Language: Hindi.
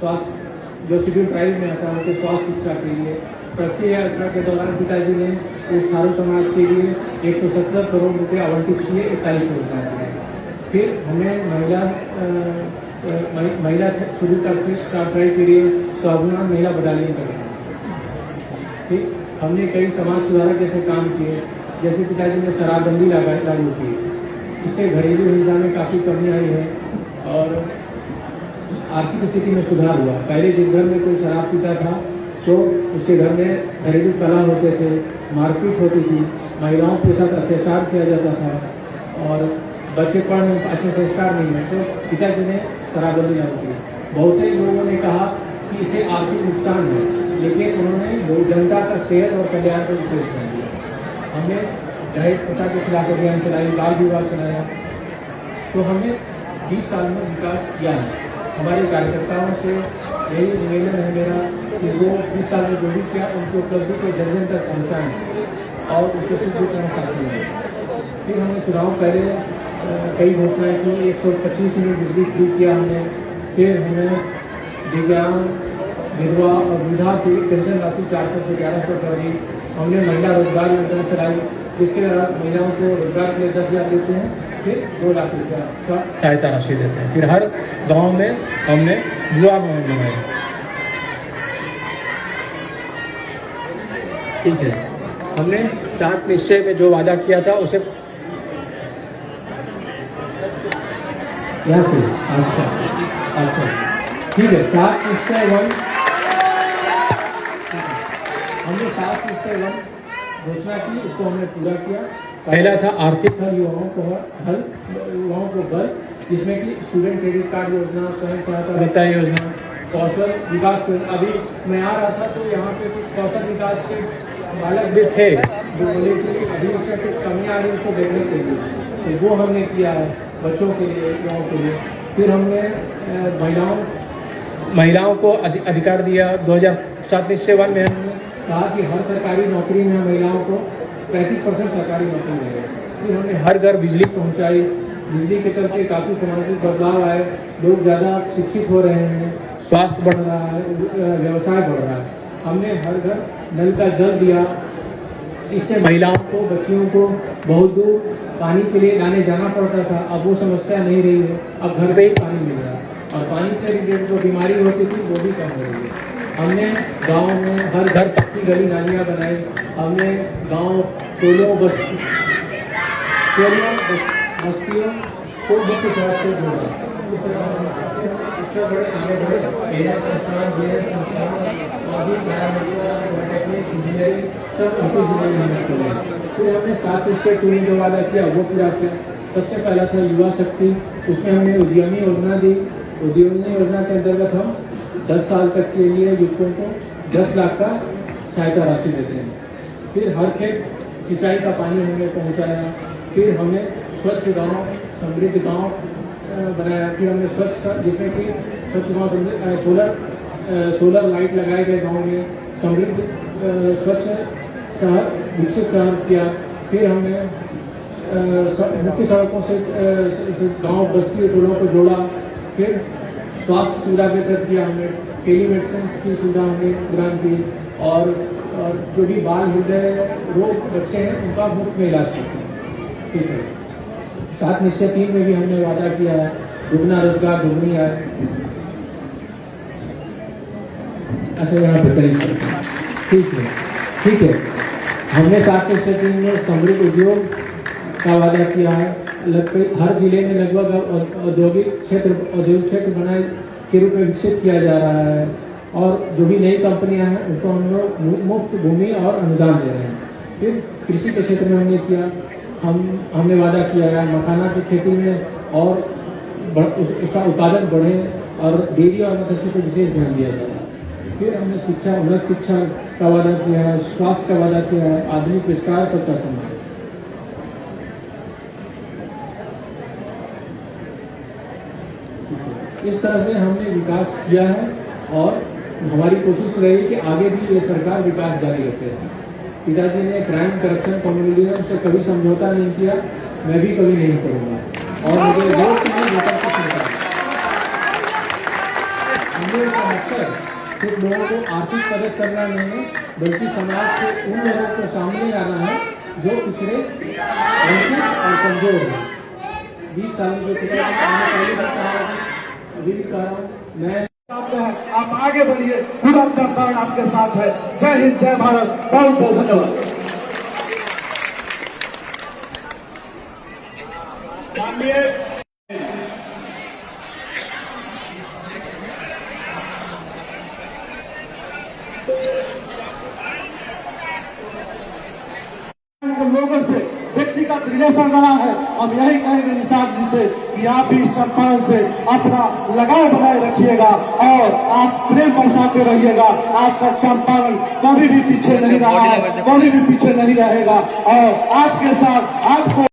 स्वास्थ्य जो शेड्यूल ट्राइब में आता है उनके स्वास्थ्य शिक्षा के लिए प्रक्रिया यात्रा के दौरान पिताजी ने इस थारू समाज के लिए 117 करोड़ रुपए आवंटित किए 21 योजनाओं के लिए। फिर हमें महिला शेड्यूल कास्ट ट्राइब के लिए स्वाभिमान महिला बटालियन करना। ठीक, हमने कई समाज सुधारक जैसे काम किए, जैसे पिताजी ने शराबबंदी लागू की, इससे घरेलू हिंसा में काफ़ी कमी आई है और आर्थिक स्थिति में सुधार हुआ। पहले जिस घर में कोई शराब पीता था तो उसके घर में घरेलू कलह होते थे, मारपीट होती थी, महिलाओं के साथ अत्याचार किया जाता था और बच्चे पढ़ में अच्छे संस्कार नहीं है, तो पिताजी ने शराबबंदी लागू की। बहुत ही लोगों ने कहा कि इसे आर्थिक नुकसान है, लेकिन उन्होंने जनता का सेहत और कल्याण पर विशेष ध्यान दिया। हमने दहेज प्रथा के खिलाफ अभियान चलाई, बाल विवाह चलाया, तो हमने 20 साल में विकास किया है। हमारे कार्यकर्ताओं से यही निवेदन है मेरा कि वो 20 साल में जो भी किया उनकी उपलब्धि को जन जन तक पहुँचाएँ और उनके सुख दुख में साथी हैं। फिर हमने चुनाव पहले कई घोषणाएँ की, 125 यूनिट बिजली फ्री किया हमने। फिर हमें दिव्यांग, विधवा और वृद्धा की पेंशन राशि 400 से 1100 कर दी। हमने महिला रोजगार योजना चलाई, जिसके द्वारा महिलाओं को रोजगार के लिए 10,000 देते हैं, फिर 2 लाख रुपया का सहायता राशि देते हैं। फिर हर गांव में हमने युवा भवन बनाए। ठीक है, हमने 7 निश्चय में जो वादा किया था उसे यहाँ से अच्छा ठीक है, 7 निश्चय 1 हमने 7 निश्चय 1 घोषणा की, उसको हमने पूरा किया। पहला था आर्थिक हल, युवाओं को बल, जिसमें कि स्टूडेंट क्रेडिट कार्ड योजना, स्वयं सहायता वित्त योजना, कौशल विकास। अभी मैं आ रहा था तो यहाँ पे कुछ कौशल विकास के बालक भी थे जो बोले कि अभी उसमें कुछ कमी आ रही है, उसको देखने के लिए, तो वो हमने किया है बच्चों के लिए, युवाओं के लिए। फिर हमने महिलाओं को अधिकार दिया। 2007 निश्चय 1 में हमने कहा कि हर सरकारी नौकरी में महिलाओं को 35% सरकारी नौकरी मिले। फिर हमने हर घर बिजली पहुंचाई। बिजली के चलते काफ़ी सामाजिक बदलाव आए, लोग ज़्यादा शिक्षित हो रहे हैं, स्वास्थ्य बढ़ रहा है, व्यवसाय बढ़ रहा है। हमने हर घर नल का जल दिया, इससे महिलाओं को, बच्चियों को बहुत दूर पानी के लिए लाने जाना पड़ता था, अब वो समस्या नहीं रही है, अब घर पे ही पानी मिल रहा है और पानी से रिलेटेड जो बीमारी होती थी वो भी कम हो रही है। हमने गांव में हर घर पक्की गली नालियाँ बनाई। हमने गांव, टोलों, बस्तियों को मुख्य सड़क से जोड़ा। सबसे बड़े आगे बढ़े संस्थान, संस्थान और भी इंजीनियरिंग सब उनके जिले में हमने खोले। फिर हमने 7 निश्चय 2 में जो वादा किया वो पूरा किया। सबसे पहला था युवा शक्ति, उसमें हमने उद्यमी योजना दी। उद्यमी योजना के अंतर्गत हम 10 साल तक के लिए युवकों को 10 लाख का सहायता राशि देते हैं। फिर हर खेत सिंचाई का पानी हमने पहुंचाया। फिर हमने स्वच्छ गांव, समृद्ध गांव बनाया। फिर हमने स्वच्छ, जिसमें कि स्वच्छ गांव, सोलर लाइट लगाए गए गांव में, समृद्ध स्वच्छ शहर, विकसित शहर किया। फिर हमने मुख्य सड़कों से गांव, बस्ती, टोलों को जोड़ा। फिर स्वास्थ्य सुविधा बेहतर किया हमने, टेलीमेडिसिन की सुविधा हमने प्रदान की और जो भी बाल हृदय रोग बच्चे हैं उनका मुफ्त में इलाज करते हैं। ठीक है, 7 निश्चय 3 में भी हमने वादा किया है दुगना रोजगार दुगनी आय। अच्छा, यहाँ पे ठीक है, हमने 7 निश्चय 3 में समृद्ध उद्योग का वादा किया है। हर जिले में लगभग औद्योगिक क्षेत्र बनाए के रूप में विकसित किया जा रहा है और जो भी नई कंपनियां हैं उसको हम लोग मुफ्त भूमि और अनुदान दे रहे हैं। फिर कृषि के क्षेत्र में हमने किया, हमने वादा किया है मखाना की खेती में और उसका उत्पादन बढ़े और डेयरी और मत्स्य पर विशेष ध्यान दिया जा रहा है। फिर हमने शिक्षा, उन्नत शिक्षा का वादा किया है, स्वास्थ्य का वादा किया है, आधुनिक विस्तार, सबका सम्मान। इस तरह से हमने विकास किया है और हमारी कोशिश रही कि आगे भी ये सरकार विकास जारी रखे। पिताजी ने क्राइम, करप्शन, कम्युनिज्म से कभी समझौता नहीं किया, मैं भी कभी नहीं करूँगा और मुझे वोट नहीं देकर कुछ नहीं। का मकसद सिर्फ लोगों को आर्थिक मदद करना नहीं है, बल्कि समाज के उन लोगों को सामने लाना है जो पिछड़े, वंचित और कमजोर हैं। 20 साल में जो पिता पहले भी कहा अभी भी कह रहा हूँ मैं। आप आगे बढ़िए, पूरा चंपारण आपके साथ है। जय हिंद, जय भारत, बहुत बहुत धन्यवाद। लोगों से व्यक्तिगत रिलेशन रहा है। हम यही कहेंगे निषाद जी से कि आप भी इस चंपारण से अपना लगाव बनाए रखिएगा और आप प्रेम बरसाते रहिएगा। आपका चंपारण कभी भी पीछे नहीं रहा है, कभी भी पीछे नहीं रहेगा और आपके साथ आपको